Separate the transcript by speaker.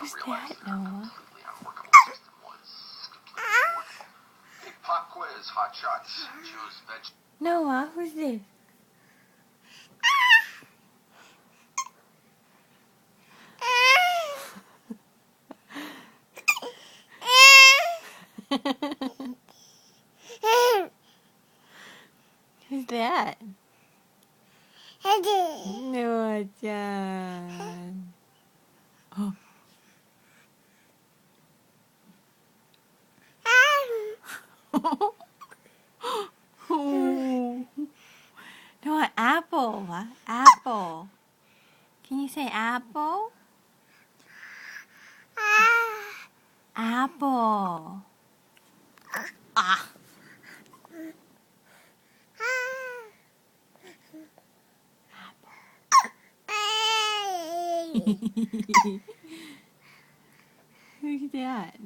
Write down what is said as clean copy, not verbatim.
Speaker 1: Who's that, Noah?
Speaker 2: Pop quiz, hot shots, choose veg.
Speaker 1: Noah, who's this? Who's that? Noah-chan. Oh. Noah, apple. Apple. Can you say apple? Apple. Ah. Who's that?